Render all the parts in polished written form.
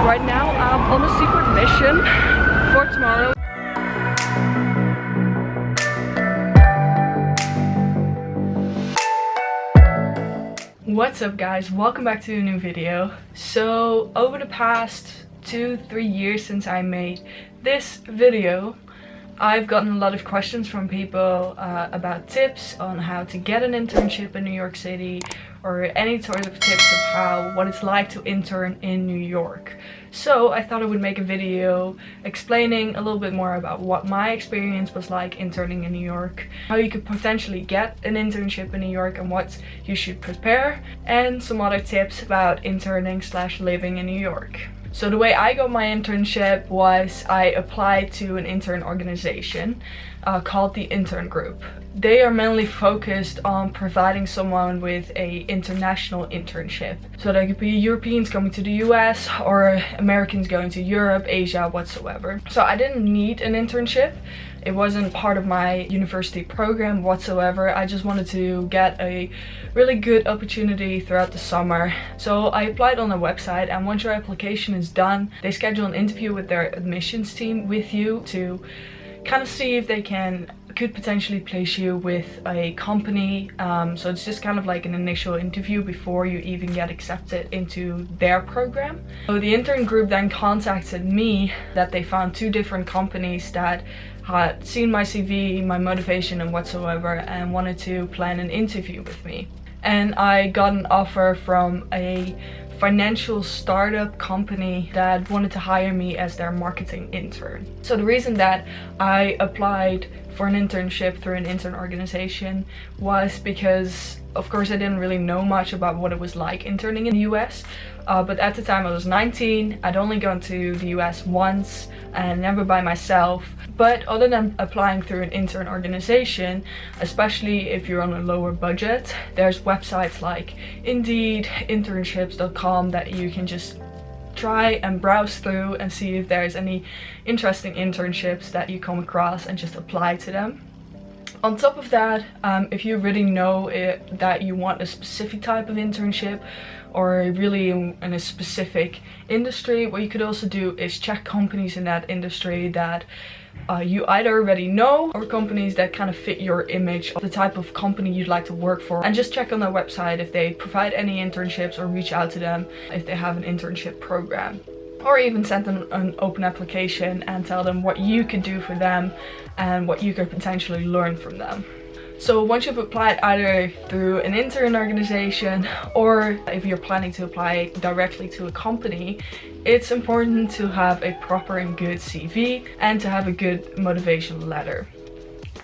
Right now I'm on a secret mission for tomorrow. What's up guys, welcome back to a new video. So over the past 2-3 years since I made this video, I've gotten a lot of questions from people about tips on how to get an internship in New York City, or any sort of tips of what it's like to intern in New York. So I thought I would make a video explaining a little bit more about what my experience was like interning in New York, how you could potentially get an internship in New York and what you should prepare, and some other tips about interning / living in New York. So the way I got my internship was I applied to an intern organization called the Intern Group. They are mainly focused on providing someone with an international internship. So that could be Europeans coming to the US or Americans going to Europe, Asia, whatsoever. So I didn't need an internship. It wasn't part of my university program whatsoever. I just wanted to get a really good opportunity throughout the summer. So I applied on their website, and once your application is done, they schedule an interview with their admissions team with you to kind of see if they could potentially place you with a company. So it's just kind of like an initial interview before you even get accepted into their program. So the intern group then contacted me that they found 2 different companies that had seen my CV, my motivation and whatsoever, and wanted to plan an interview with me. And I got an offer from a financial startup company that wanted to hire me as their marketing intern. So the reason that I applied for an internship through an intern organization was because, of course, I didn't really know much about what it was like interning in the US. But at the time I was 19, I'd only gone to the US once and never by myself. But other than applying through an intern organization, especially if you're on a lower budget, there's websites like Indeed, internships.com that you can just try and browse through and see if there's any interesting internships that you come across and just apply to them. On top of that, if you really know that you want a specific type of internship or really in a specific industry, what you could also do is check companies in that industry that you either already know, or companies that kind of fit your image of the type of company you'd like to work for, and just check on their website if they provide any internships, or reach out to them if they have an internship program. Or even send them an open application and tell them what you could do for them and what you could potentially learn from them. So once you've applied either through an intern organization, or if you're planning to apply directly to a company, it's important to have a proper and good CV and to have a good motivation letter.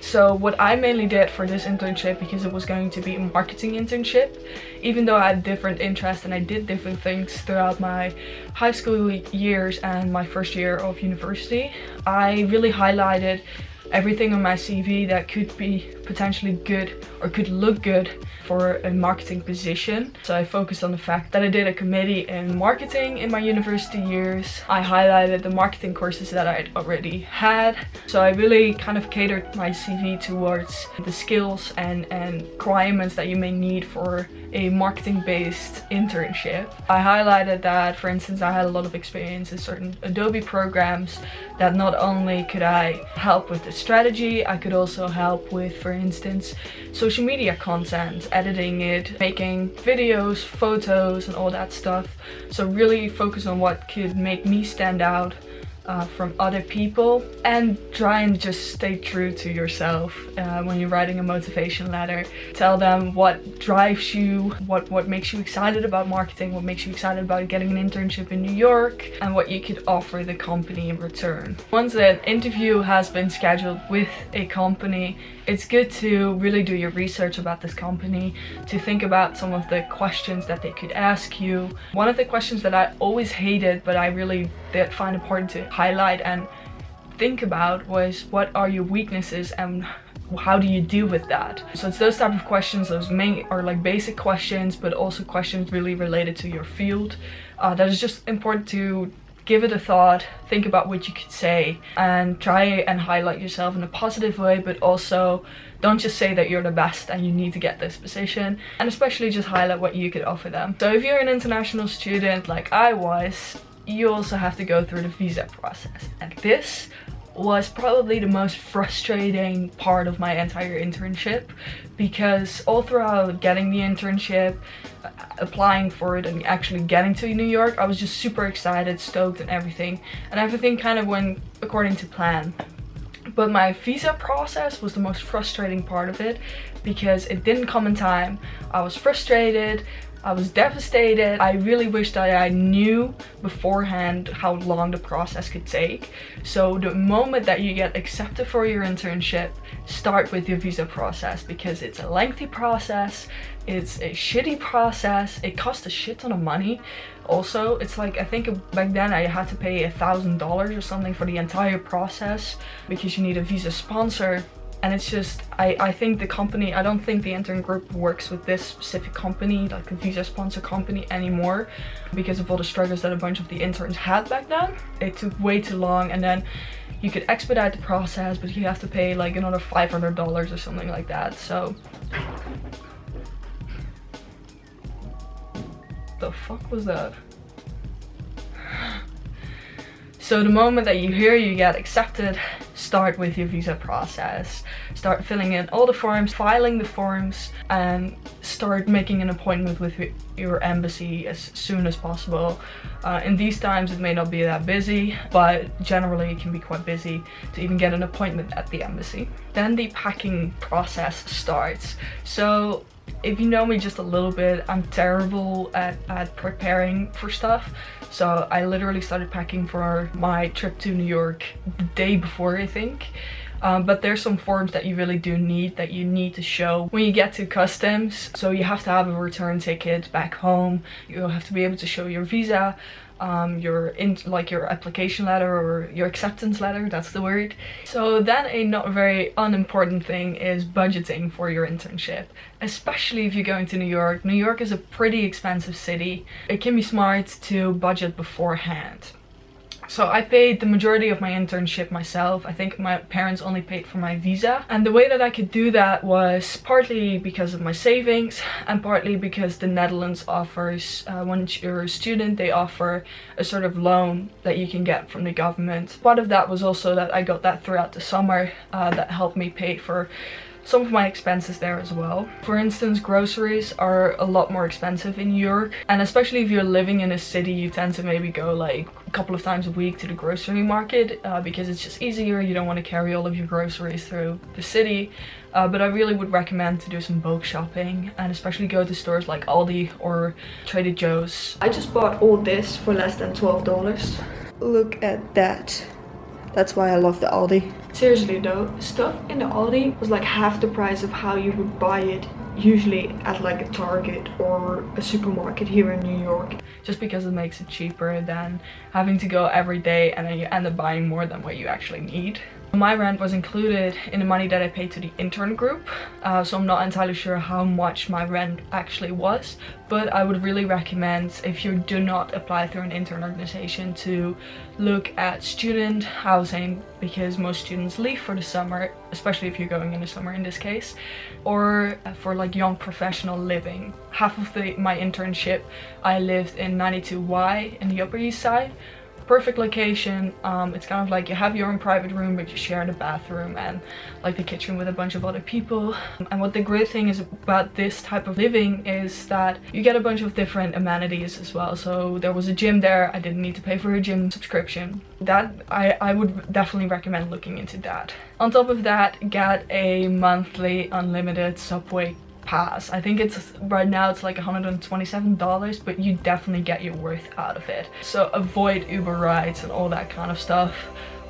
So what I mainly did for this internship, because it was going to be a marketing internship, even though I had different interests and I did different things throughout my high school years and my first year of university, I really highlighted everything on my CV that could be potentially good or could look good for a marketing position. So I focused on the fact that I did a committee in marketing in my university years. I highlighted the marketing courses that I'd already had. So I really kind of catered my CV towards the skills and requirements that you may need for a marketing-based internship. I highlighted that, for instance, I had a lot of experience in certain Adobe programs, that not only could I help with the strategy, I could also help with, for instance, social media content, editing it, making videos, photos and all that stuff. So really focus on what could make me stand out from other people, and try and just stay true to yourself when you're writing a motivation letter. Tell them what drives you, what makes you excited about marketing, what makes you excited about getting an internship in New York, and what you could offer the company in return. Once an interview has been scheduled with a company, it's good to really do your research about this company, to think about some of the questions that they could ask you. One of the questions that I always hated, but I really did find important to highlight and think about, was what are your weaknesses and how do you deal with that? So it's those type of questions, those main or like basic questions, but also questions really related to your field. That is just important to give it a thought, think about what you could say, and try and highlight yourself in a positive way, but also don't just say that you're the best and you need to get this position, and especially just highlight what you could offer them. So if you're an international student like I was, you also have to go through the visa process. And this was probably the most frustrating part of my entire internship, because all throughout getting the internship, applying for it, and actually getting to New York, I was just super excited, stoked, and everything kind of went according to plan. But my visa process was the most frustrating part of it, because it didn't come in time. I was frustrated, I was devastated. I really wished that I knew beforehand how long the process could take. So the moment that you get accepted for your internship, start with your visa process, because it's a lengthy process, it's a shitty process, it costs a shit ton of money. Also, it's like, I think back then I had to pay $1,000 or something for the entire process, because you need a visa sponsor. And it's just, I think the company, I don't think the intern group works with this specific company, like the visa sponsor company, anymore, because of all the struggles that a bunch of the interns had back then. It took way too long, and then you could expedite the process, but you have to pay like another $500 or something like that. So the fuck was that? So the moment that you hear you get accepted, start with your visa process. Start filling in all the forms, filing the forms, and start making an appointment with your embassy as soon as possible. In these times it may not be that busy, but generally it can be quite busy to even get an appointment at the embassy. Then the packing process starts. So if you know me just a little bit, I'm terrible at preparing for stuff. So I literally started packing for my trip to New York the day before, I think. But there's some forms that you really do need, that you need to show when you get to customs. So you have to have a return ticket back home. You'll have to be able to show your visa, your application letter or your acceptance letter, that's the word. So then a not very unimportant thing is budgeting for your internship, especially if you're going to New York. New York is a pretty expensive city. It can be smart to budget beforehand. So I paid the majority of my internship myself. I think my parents only paid for my visa. And the way that I could do that was partly because of my savings, and partly because the Netherlands offers, once you're a student, they offer a sort of loan that you can get from the government. Part of that was also that I got that throughout the summer, that helped me pay for some of my expenses there as well. For instance, groceries are a lot more expensive in New York, and especially if you're living in a city, you tend to maybe go like a couple of times a week to the grocery market, because it's just easier. You don't want to carry all of your groceries through the city. But I really would recommend to do some bulk shopping, and especially go to stores like Aldi or Trader Joe's. I just bought all this for less than $12. Look at that. That's why I love the Aldi. Seriously though, stuff in the Aldi was like half the price of how you would buy it usually at like a Target or a supermarket here in New York. Just because it makes it cheaper than having to go every day, and then you end up buying more than what you actually need. My rent was included in the money that I paid to the intern group, so I'm not entirely sure how much my rent actually was, but I would really recommend, if you do not apply through an intern organization, to look at student housing, because most students leave for the summer, especially if you're going in the summer in this case, or for like young professional living. Half of my internship I lived in 92Y in the Upper East Side. Perfect location. It's kind of like you have your own private room, but you share the bathroom and like the kitchen with a bunch of other people. And what the great thing is about this type of living is that you get a bunch of different amenities as well. So there was a gym there. I didn't need to pay for a gym subscription. That I would definitely recommend looking into that. On top of that, get a monthly unlimited subway pass. I think it's right now it's like $127, but you definitely get your worth out of it. So avoid Uber rides and all that kind of stuff.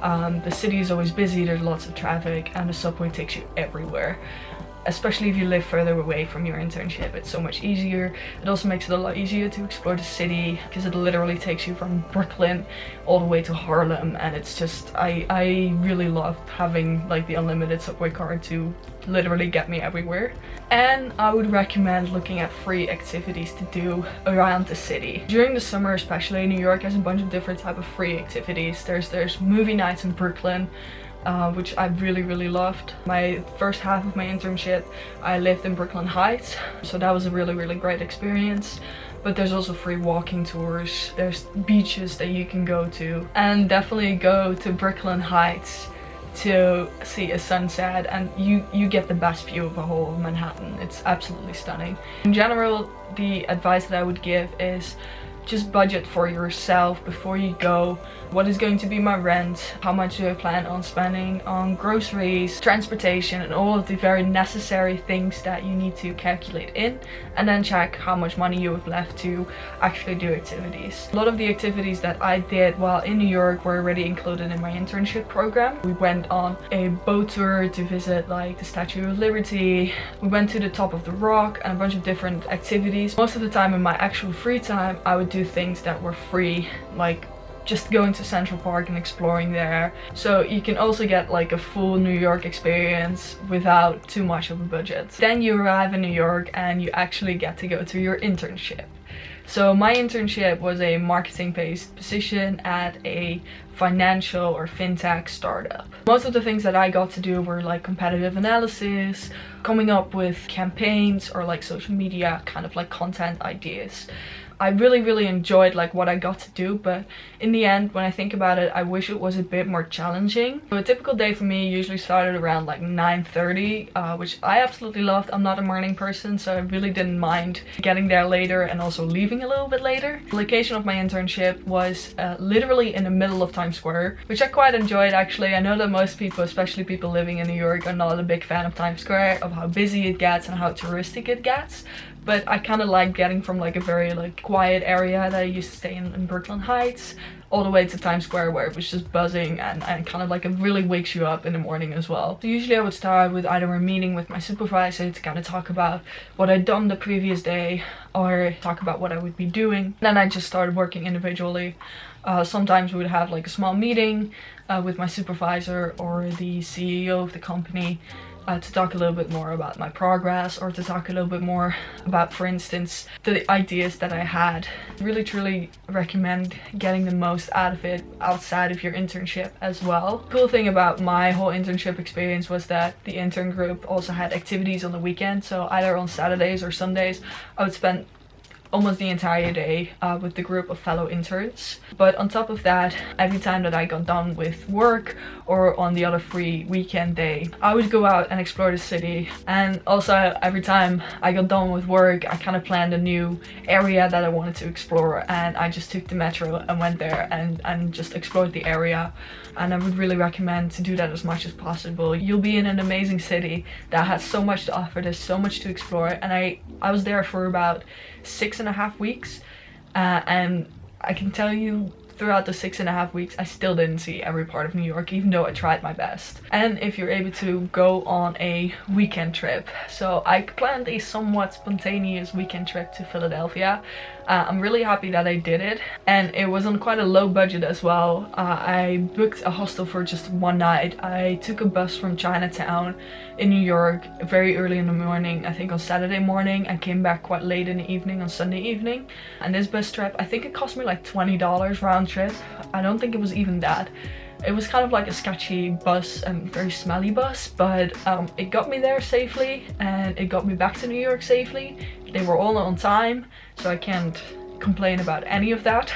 The city is always busy, there's lots of traffic, and the subway takes you everywhere. Especially if you live further away from your internship, it's so much easier. It also makes it a lot easier to explore the city, because it literally takes you from Brooklyn all the way to Harlem, and it's just, I really loved having like the unlimited subway card to literally get me everywhere. And I would recommend looking at free activities to do around the city. During the summer especially, New York has a bunch of different type of free activities. There's movie nights in Brooklyn, which I really loved. My first half of my internship I lived in Brooklyn Heights, so that was a really great experience. but there's also free walking tours, there's beaches that you can go to, and definitely go to Brooklyn Heights to see a sunset, and you get the best view of the whole of Manhattan. It's absolutely stunning. In general, the advice that I would give is just budget for yourself before you go. What is going to be my rent? How much do I plan on spending on groceries, transportation, and all of the very necessary things that you need to calculate in, and then check how much money you have left to actually do activities. A lot of the activities that I did while in New York were already included in my internship program. We went on a boat tour to visit like the Statue of Liberty. We went to the top of the rock and a bunch of different activities. Most of the time in my actual free time, I would do things that were free, like just going to Central Park and exploring there. So you can also get like a full New York experience without too much of a budget. Then you arrive in New York and you actually get to go to your internship. So my internship was a marketing-based position at a financial or fintech startup. Most of the things that I got to do were like competitive analysis, coming up with campaigns, or like social media kind of like content ideas. I really enjoyed like what I got to do, but in the end, when I think about it, I wish it was a bit more challenging. So a typical day for me usually started around like 9:30, which I absolutely loved. I'm not a morning person, so I really didn't mind getting there later and also leaving a little bit later. The location of my internship was literally in the middle of Times Square, which I quite enjoyed actually. I know that most people, especially people living in New York, are not a big fan of Times Square, of how busy it gets and how touristic it gets. But I kind of like getting from like a very like quiet area that I used to stay in Brooklyn Heights all the way to Times Square, where it was just buzzing and kind of like it really wakes you up in the morning as well. So usually I would start with either a meeting with my supervisor to kind of talk about what I'd done the previous day or talk about what I would be doing. Then I just started working individually. Sometimes we would have like a small meeting with my supervisor or the CEO of the company to talk a little bit more about my progress, or to talk a little bit more about, for instance, the ideas that I had. Really truly recommend getting the most out of it outside of your internship as well. The cool thing about my whole internship experience was that the intern group also had activities on the weekend, so either on Saturdays or Sundays I would spend almost the entire day with the group of fellow interns. But on top of that, every time that I got done with work or on the other free weekend day, I would go out and explore the city. And also every time I got done with work, I kind of planned a new area that I wanted to explore, and I just took the metro and went there and just explored the area. And I would really recommend to do that as much as possible. You'll be in an amazing city that has so much to offer, there's so much to explore. And I was there for about 6.5 weeks, and I can tell you throughout the 6.5 weeks I still didn't see every part of New York, even though I tried my best. And if you're able to go on a weekend trip, so I planned a somewhat spontaneous weekend trip to Philadelphia. I'm really happy that I did it, and it was on quite a low budget as well. I booked a hostel for just one night. I took a bus from Chinatown in New York very early in the morning, I think on Saturday morning, and came back quite late in the evening on Sunday evening. And this bus trip, I think it cost me like $20 round trip. I don't think it was even that. It was kind of like a sketchy bus and very smelly bus, but it got me there safely and it got me back to New York safely. They were all on time, so I can't complain about any of that.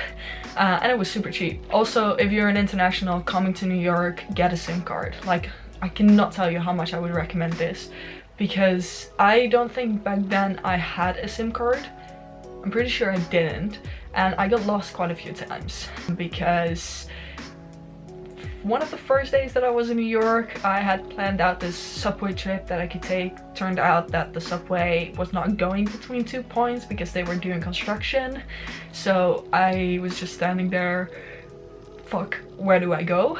And it was super cheap. Also, if you're an international coming to New York, get a SIM card. Like, I cannot tell you how much I would recommend this, because I don't think back then I had a SIM card. I'm pretty sure I didn't, and I got lost quite a few times because one of the first days that I was in New York, I had planned out this subway trip that I could take. Turned out that the subway was not going between 2 points because they were doing construction. So I was just standing there, fuck, where do I go?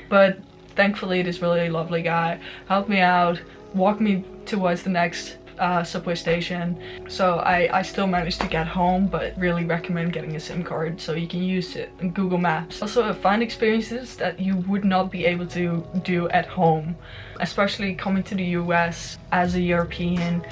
But thankfully this really lovely guy helped me out, walked me towards the next subway station. So I still managed to get home, but really recommend getting a SIM card so you can use it in Google Maps. Also, find experiences that you would not be able to do at home, especially coming to the US as a European.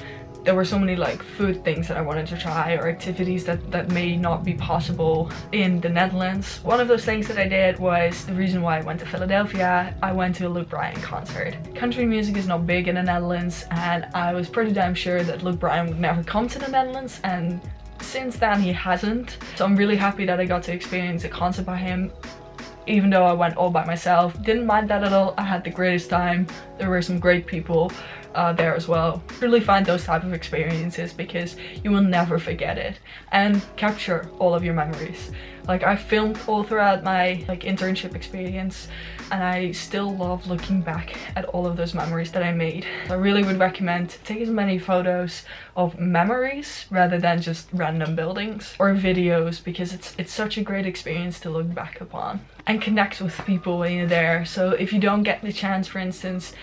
There were so many like food things that I wanted to try, or activities that may not be possible in the Netherlands. One of those things that I did was the reason why I went to Philadelphia. I went to a Luke Bryan concert. Country music is not big in the Netherlands, and I was pretty damn sure that Luke Bryan would never come to the Netherlands, and since then he hasn't. So I'm really happy that I got to experience a concert by him, even though I went all by myself. Didn't mind that at all. I had the greatest time. There were some great people there as well. Really find those type of experiences because you will never forget it, and capture all of your memories. Like, I filmed all throughout my internship experience, and I still love looking back at all of those memories that I made. I really would recommend take as many photos of memories rather than just random buildings or videos, because it's such a great experience to look back upon and connect with people when you're there. So if you don't get the chance, for instance,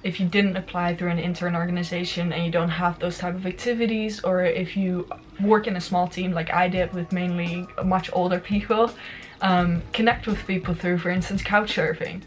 if you didn't apply through an intern organization and you don't have those type of activities, or if you work in a small team like I did with mainly much older people, connect with people through, for instance, couch surfing.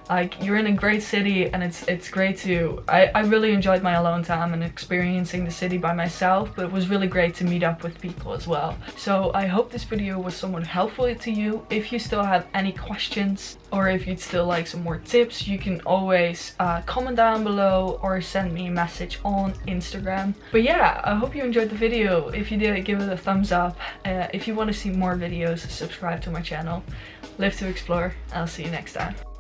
Like, you're in a great city, and it's great to, I really enjoyed my alone time and experiencing the city by myself, but it was really great to meet up with people as well. So I hope this video was somewhat helpful to you. If you still have any questions, or if you'd still like some more tips, you can always comment down below or send me a message on Instagram. But yeah, I hope you enjoyed the video. If you did, give it a thumbs up. If you want to see more videos, subscribe to my channel. Live to explore. I'll see you next time.